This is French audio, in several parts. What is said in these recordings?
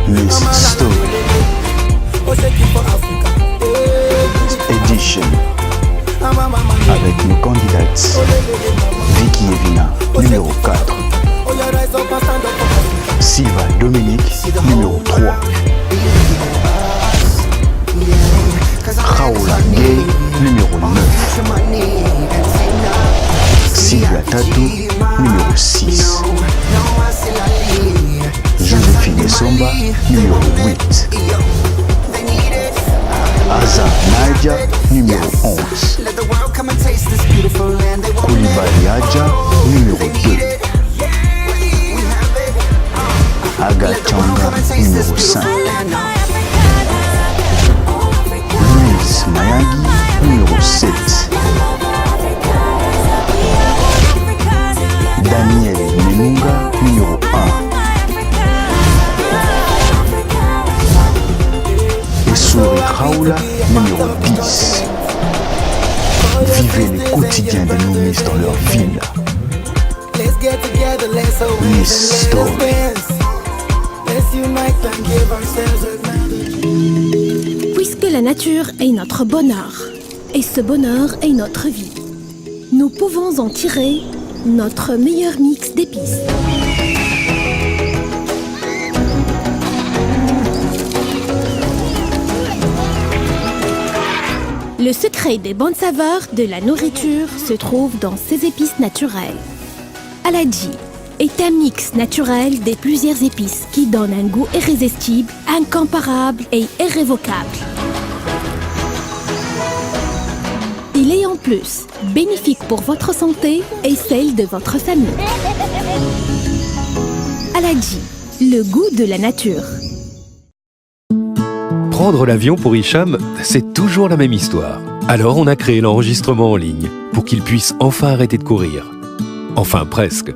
Miss Story Edition avec nos candidates Vicky Evina, numéro 4, Siva Dominique, numéro 3, Raoula Gay, numéro 9, Sylvia Tatou, numéro 6, Joséphine Somba, numéro 8, Aza Nadia, numéro 11, Koulibaly Adja, numéro 2, Aga Changa, numéro 5, Louise Mayagi, numéro 7, Daniel Menunga, numéro 1, Souri Raoula, numéro 10. Vivez les quotidiens des Miss dans leur ville. Miss Story. Puisque la nature est notre bonheur, et ce bonheur est notre vie, nous pouvons en tirer notre meilleur mix d'épices. Le secret des bonnes saveurs de la nourriture se trouve dans ces épices naturelles. Aladji est un mix naturel des plusieurs épices qui donnent un goût irrésistible, incomparable et irrévocable. Il est en plus bénéfique pour votre santé et celle de votre famille. Aladji, le goût de la nature. Prendre l'avion pour Hicham, c'est toujours la même histoire. Alors on a créé l'enregistrement en ligne pour qu'il puisse enfin arrêter de courir. Enfin presque.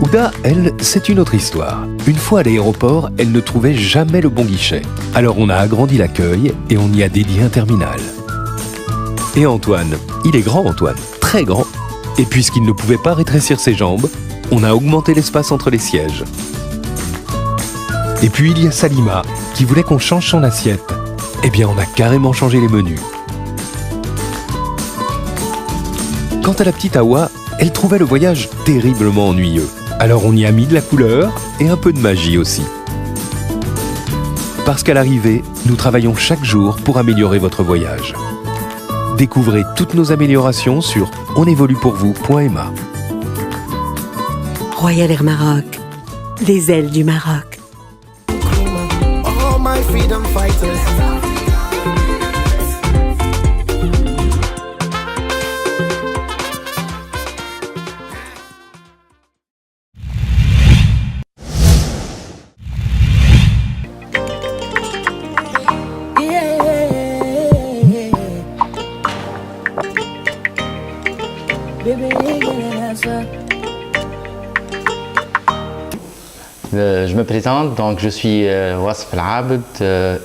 Ouda, elle, c'est une autre histoire. Une fois à l'aéroport, elle ne trouvait jamais le bon guichet. Alors on a agrandi l'accueil et on y a dédié un terminal. Et Antoine, il est grand Antoine, très grand. Et puisqu'il ne pouvait pas rétrécir ses jambes, on a augmenté l'espace entre les sièges. Et puis il y a Salima, qui voulait qu'on change son assiette. Eh bien, on a carrément changé les menus. Quant à la petite Awa, elle trouvait le voyage terriblement ennuyeux. Alors on y a mis de la couleur et un peu de magie aussi. Parce qu'à l'arrivée, nous travaillons chaque jour pour améliorer votre voyage. Découvrez toutes nos améliorations sur onévoluepourvous.ma. Royal Air Maroc, les ailes du Maroc. Freedom fighters. Je me présente, donc je suis Wasf Al-Abd,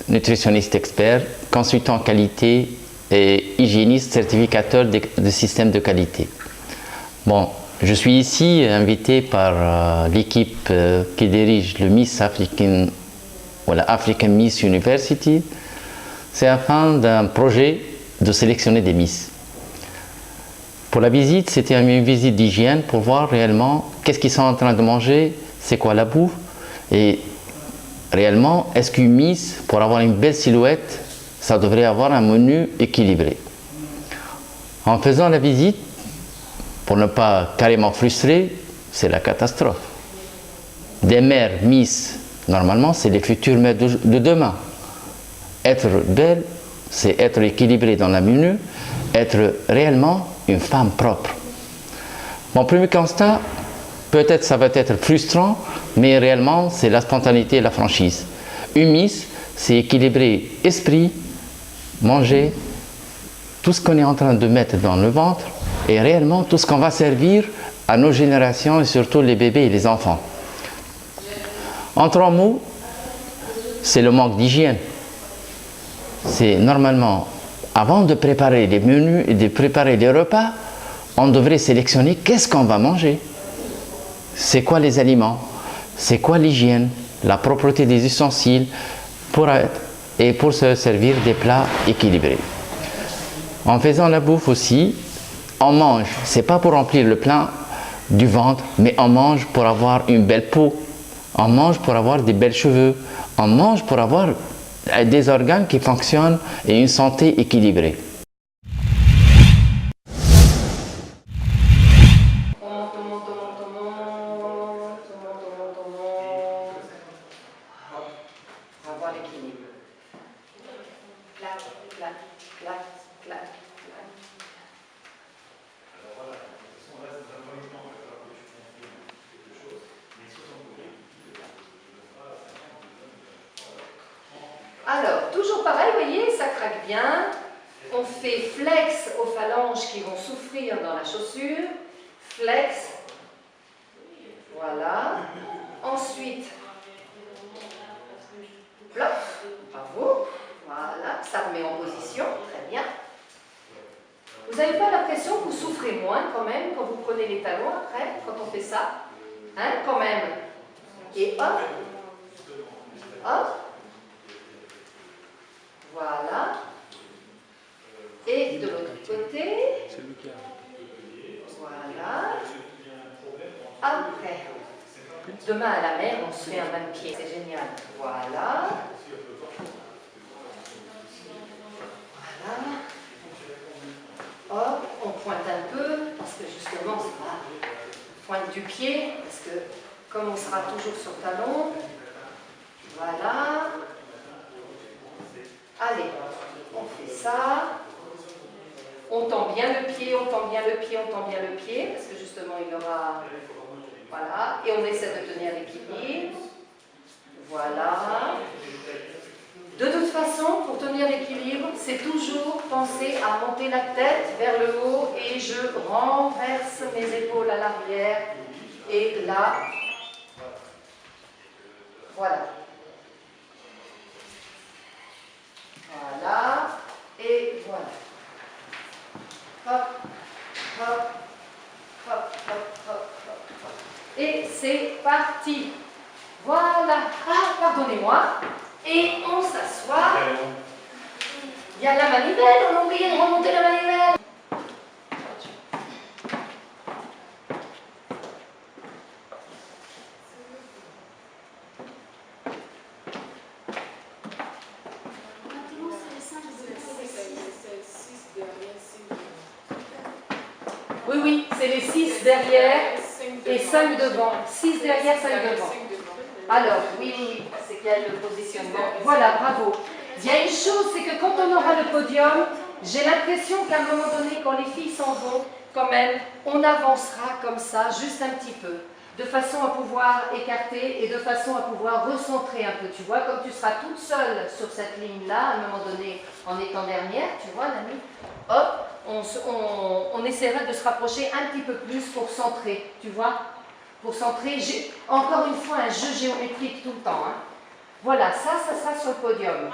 nutritionniste expert, consultant qualité et hygiéniste certificateur de systèmes de qualité. Bon, je suis ici invité par l'équipe qui dirige le Miss African, ou la African Miss University. C'est afin d'un projet de sélectionner des Miss. Pour la visite, c'était une visite d'hygiène pour voir réellement qu'est-ce qu'ils sont en train de manger, c'est quoi la bouffe, et réellement, est-ce qu'une Miss, pour avoir une belle silhouette, ça devrait avoir un menu équilibré. En faisant la visite, pour ne pas carrément frustrer, c'est la catastrophe. Des mères Miss, normalement, c'est les futures mères de demain. Être belle, c'est être équilibré dans le menu, être réellement une femme propre. Mon premier constat, peut-être ça va être frustrant, mais réellement c'est la spontanéité et la franchise. Une Miss, c'est équilibrer esprit, manger, tout ce qu'on est en train de mettre dans le ventre et réellement tout ce qu'on va servir à nos générations et surtout les bébés et les enfants. En 3 mots, c'est le manque d'hygiène. C'est normalement, avant de préparer les menus et de préparer les repas, on devrait sélectionner qu'est-ce qu'on va manger. c'est quoi les aliments, c'est quoi l'hygiène, la propreté des ustensiles pour se servir des plats équilibrés. En faisant la bouffe aussi, on mange, c'est pas pour remplir le plein du ventre, mais on mange pour avoir une belle peau, on mange pour avoir des belles cheveux, on mange pour avoir des organes qui fonctionnent et une santé équilibrée. Alors, toujours pareil, vous voyez, ça craque bien. On fait flex aux phalanges qui vont souffrir dans la chaussure. Flex. Voilà. Ensuite, plop. Bravo. Voilà, ça remet en position. Très bien. Vous n'avez pas l'impression que vous souffrez moins quand même quand vous prenez les talons après, quand on fait ça? Hein, quand même. Et hop. Hop. Voilà. Et de l'autre côté. Voilà. Après. Demain à la mer, on se fait un bain de pied. C'est génial. Voilà. Voilà. Hop, on pointe un peu, parce que justement, c'est pas pointe du pied, parce que comme on sera toujours sur talon, voilà. Allez, on fait ça. On tend bien le pied, on tend bien le pied, on tend bien le pied, parce que justement, il aura... Voilà, et on essaie de tenir l'équilibre. Voilà. De toute façon, pour tenir l'équilibre, c'est toujours penser à monter la tête vers le haut et je renverse mes épaules à l'arrière. Et là, voilà. Voilà. Et voilà. Hop, hop, hop, hop, hop, hop, hop. Et c'est parti. Voilà. Ah, pardonnez-moi. Et on s'assoit. Il y a la manivelle, on a oublié de remonter la manivelle. Oui, oui, c'est les 6 derrière et 5 devant. 6 derrière, 5 devant. Alors, oui, oui, c'est quel le positionnement? Voilà, bravo. Il y a une chose, c'est que quand on aura le podium, j'ai l'impression qu'à un moment donné, quand les filles s'en vont, quand même, on avancera comme ça, juste un petit peu, de façon à pouvoir écarter et de façon à pouvoir recentrer un peu. Tu vois, comme tu seras toute seule sur cette ligne-là, à un moment donné, en étant dernière, tu vois, Nami, hop, on essaiera de se rapprocher un petit peu plus pour centrer, tu vois. Pour centrer, encore une fois, un jeu géométrique tout le temps. Hein. Voilà, ça sera sur le podium.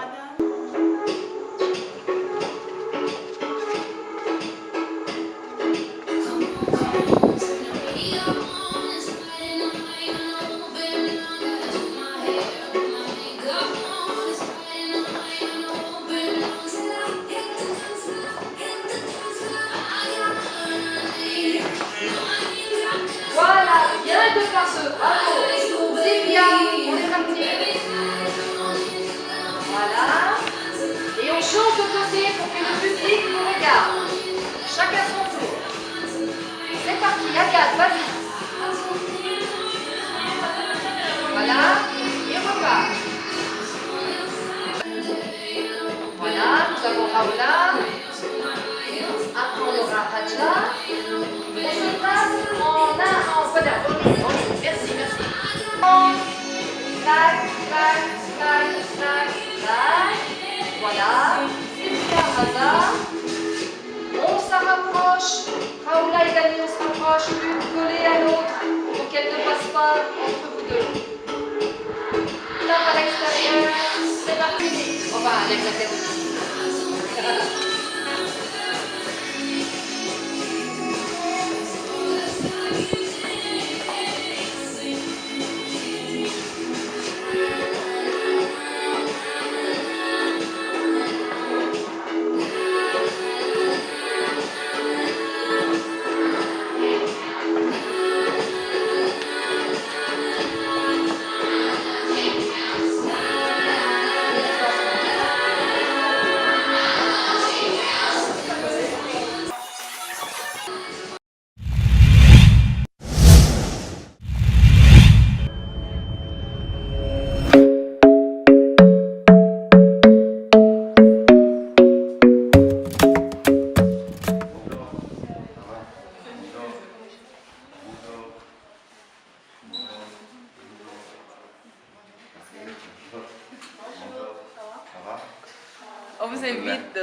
Bravo, c'est bien, on est parti. Voilà. Et on change de côté pour que le public nous regarde. Chacun son tour. C'est parti, Agathe, vas-y. Voilà, et repart. Voilà, nous avons Raoula. Après on aura Hadja. On se passe en voilà, merci, merci. Tac, tac, tac, tac, tac. Voilà, c'est bien, hasard. On s'en rapproche. Raoula et Dani, on se rapproche l'une collée à l'autre pour qu'elle ne passe pas entre vous deux. Tape à l'extérieur, c'est parti. Enfin, avec la tête aussi. vous invite à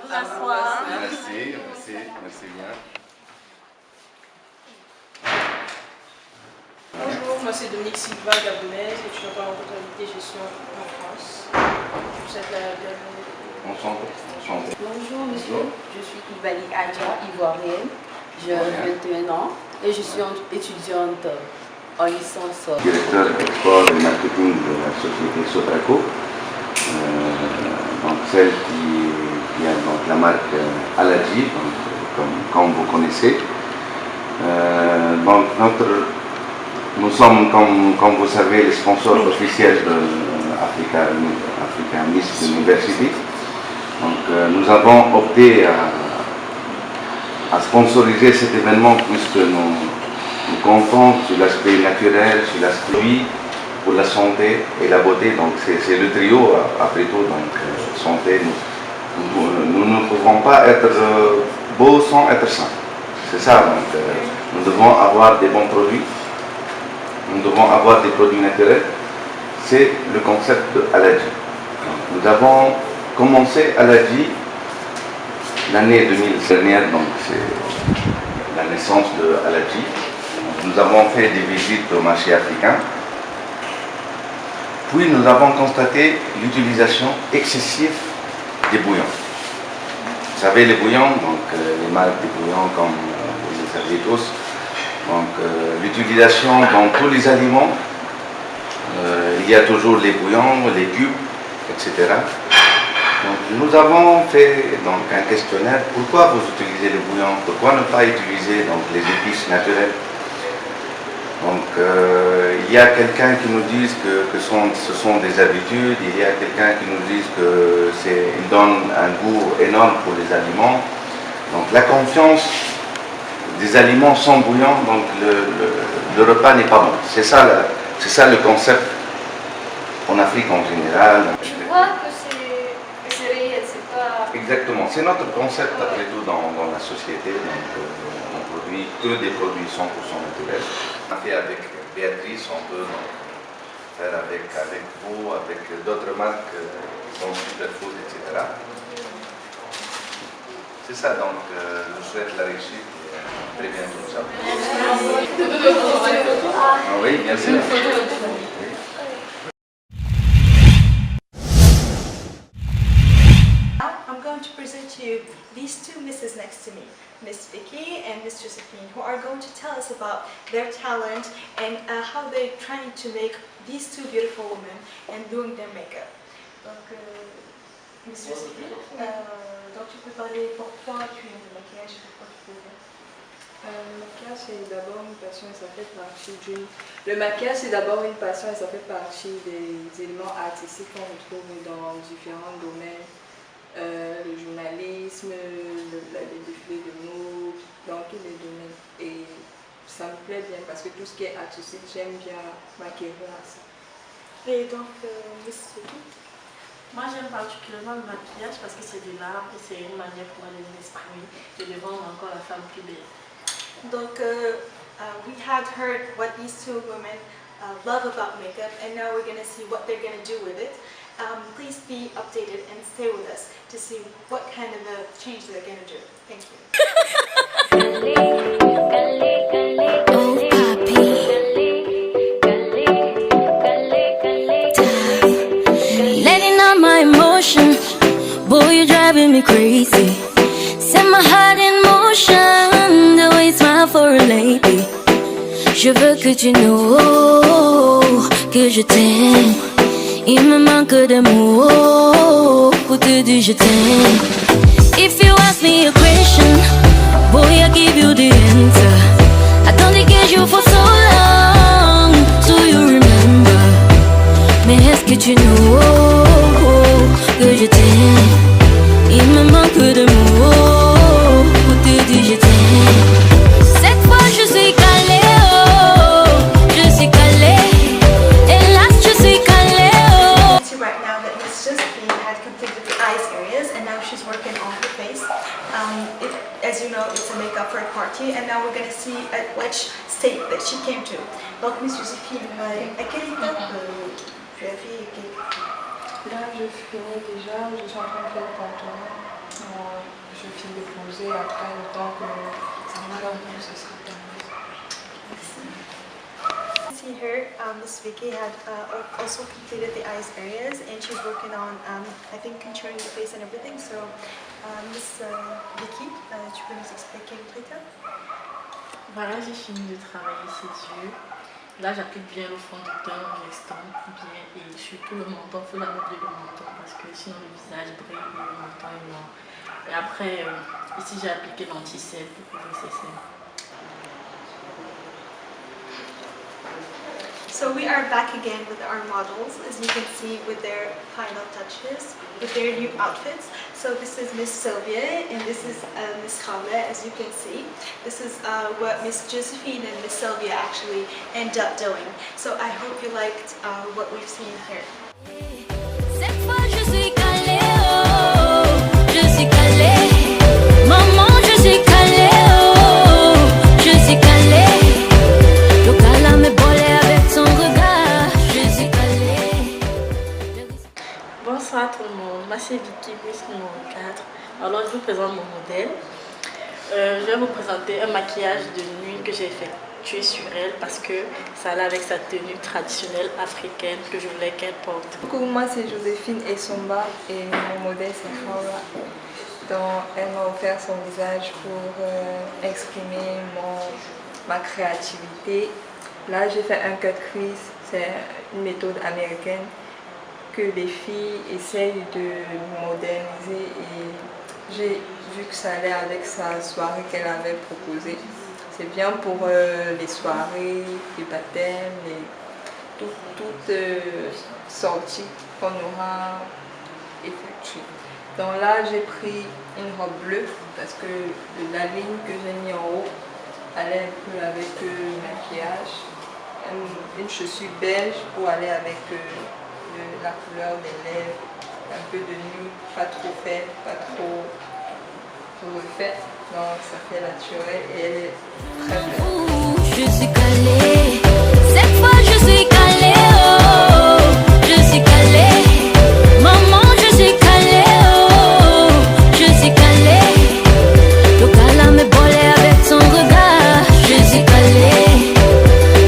vous asseoir. Merci, merci bien. Bonjour, moi c'est Dominique Silva, gabonaise, étudiante en comptabilité et gestion en France. Vous êtes la bienvenue. Enchanté. Bonjour monsieur, je suis Ibali Adja, ivoirienne, j'ai 21 ans et je suis étudiante en licence. Directeur export et marketing de la société Sotraco, donc celle qui a donc la marque Aladji, comme vous connaissez. Donc nous sommes, comme vous savez, les sponsors officiels de Africa Miss University. Donc nous avons opté à sponsoriser cet événement puisque nous comptons sur l'aspect naturel, sur l'aspect pour la santé et la beauté. Donc c'est le trio après tout. Donc santé, nous ne pouvons pas être beaux sans être sains. C'est ça. Donc nous devons avoir des bons produits. Nous devons avoir des produits naturels. C'est le concept de Aladji. Nous avons commencé Aladji l'année 2000 dernière, donc c'est la naissance de Aladji. Nous avons fait des visites au marché africain. Puis nous avons constaté l'utilisation excessive des bouillons. Vous savez, les bouillons, donc les marques des bouillons comme vous le savez tous, donc l'utilisation dans tous les aliments, il y a toujours les bouillons, les cubes, etc. Donc, nous avons fait donc, un questionnaire. Pourquoi vous utilisez le bouillon? Pourquoi ne pas utiliser donc, les épices naturelles? Donc, il y a quelqu'un qui nous dit que ce sont des habitudes. Il y a quelqu'un qui nous dit qu'ils donnent un goût énorme pour les aliments. Donc, la confiance des aliments sans bouillon, donc le repas n'est pas bon. C'est ça le concept en Afrique en général. Tu vois que c'est réel, c'est pas... Exactement, c'est notre concept après tout dans la société. Donc, on produit que des produits 100% naturels. On a fait avec Béatrice, on peut faire avec vous, avec d'autres marques qui sont Superfood, etc. C'est ça, donc je vous souhaite la réussite. Très bientôt, ça. Oui, bien sûr. I'm going to present to you these two misses next to me, Miss Vicky and Miss Josephine, who are going to tell us about their talent and how they're trying to make these two beautiful women and doing their makeup. Donc, Miss Josephine, donc tu peux parler pourquoi tu aimes le maquillage et pourquoi tu fais ça? Le maquillage, c'est d'abord une passion et ça fait partie d'une... Le maquillage, c'est d'abord une passion et ça fait partie des éléments artistiques qu'on retrouve dans différents domaines. Le journalisme, les défilés de mode, dans tous les domaines. Et ça me plaît bien parce que tout ce qui est artistique, j'aime bien m'acquérir à ça. Et donc, Miss Vicky? Moi j'aime particulièrement le maquillage parce que c'est de l'art et c'est une manière pour aller m'exprimer et de rendre encore la femme plus belle. Donc, we had heard what these two women love about makeup, and now we're going to see what they're going to do with it. Please be updated and stay with us to see what kind of a change they're going to do. Thank you. Letting out my emotion, boy, you're driving me crazy. Set my heart in motion, the way you smile for a lady. Je veux que tu know que je t'aime. Il me manque de mots pour te dire je t'aime. If you ask me a question, boy, I give you the answer. I don't engage you for so long, so you remember. Mais est-ce que tu know que je t'aime? Il me manque de mots pour te dire je t'aime. Cette fois je suis calée, oh, je suis calée. Hélas, je suis calée, oh. Right now that Miss Josephine had completed the eyes areas and now she's working on her face. As you know, it's a makeup for a party and now we're going to see at which state that she came to. Donc Miss Josephine, à quelle étape tu as fait Là, je finis déjà, je suis en train de faire le contour. Je finis de poser après le temps que ça va, ce sera terminé. See her, Miss Vicky had also completed the eyes areas and she's working on, I think, contouring the face and everything. So, Miss Vicky, tu peux nous expliquer plus tard? Voilà, j'ai fini de travailler ces yeux. Là, j'applique bien le fond du teint, j'estompe bien et surtout le menton, il faut l'ameubler le menton parce que sinon le visage brille et le menton est noir. Et après, ici j'ai appliqué l'anti-celle pour couvrir ces selles. So we are back again with our models, as you can see, with their final touches, with their new outfits. So this is Miss Sylvia and this is Miss Khawla, as you can see. This is what Miss Josephine and Miss Sylvia actually end up doing. So I hope you liked what we've seen here. Cette fois je suis calée, oh, je suis calée. Maman, je suis calée, oh, je suis calée. Le câlin me bolait avec son regard, je suis calée. Bonsoir tout le monde, moi c'est Vicky, Miss numéro 4. Alors je vous présente mon modèle. Je vais vous présenter un maquillage de nuit que j'ai effectué sur elle parce que ça allait avec sa tenue traditionnelle africaine que je voulais qu'elle porte. Coucou, moi c'est Joséphine Essomba et mon modèle c'est Khawla. Donc elle m'a offert son visage pour exprimer ma créativité. Là j'ai fait un cut crease, c'est une méthode américaine que les filles essayent de moderniser et j'ai vu que ça allait avec sa soirée qu'elle avait proposée. C'est bien pour les soirées, les baptêmes, toutes sorties qu'on aura effectuées. Donc là j'ai pris une robe bleue parce que la ligne que j'ai mis en haut allait un peu avec le maquillage. Une chaussure beige pour aller avec la couleur des lèvres, un peu de nude, pas trop faite, pas trop refaite, donc ça fait naturel et elle est très belle. Je suis calée, cette fois je suis calée, oh, je suis calée. Maman, je suis calée, oh, je suis calée. Le câlin me bolait avec son regard, je suis calée.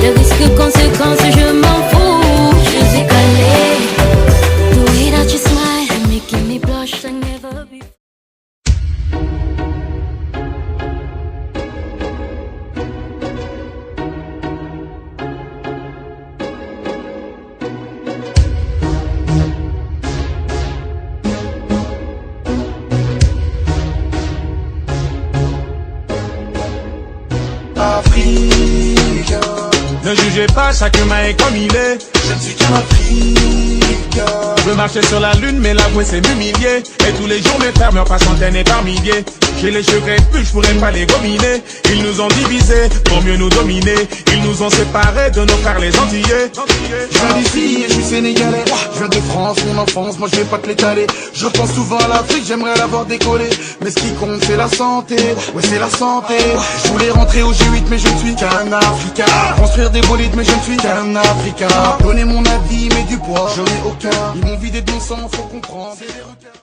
Les risques, conséquences, je m'en fous, je suis calée. The way that you smile, making me blush like never before. Afrique, ne jugez pas chacun est comme il est. Je ne suis qu'un Afrique. Je veux marcher sur la lune, mais l'avouer c'est m'humilier. Et tous les jours mes frères meurent par centaines et par milliers. J'ai les cheveux crépus, je pourrais pas les gominer. Ils nous ont divisés pour mieux nous dominer. Ils nous ont séparés de nos frères les Antillais. Je viens d'ici et je suis sénégalais. Je viens de France, mon enfance, moi je vais pas te l'étaler. Je pense souvent à l'Afrique, j'aimerais l'avoir décollé. Mais ce qui compte c'est la santé, ouais c'est la santé. Je voulais rentrer au G8 mais je ne suis qu'un Africain. Construire des bolides mais je ne suis qu'un Africain. Donner mon avis mais du poids, j'en ai aucun. Ils m'ont vidé de mon sang, faut comprendre.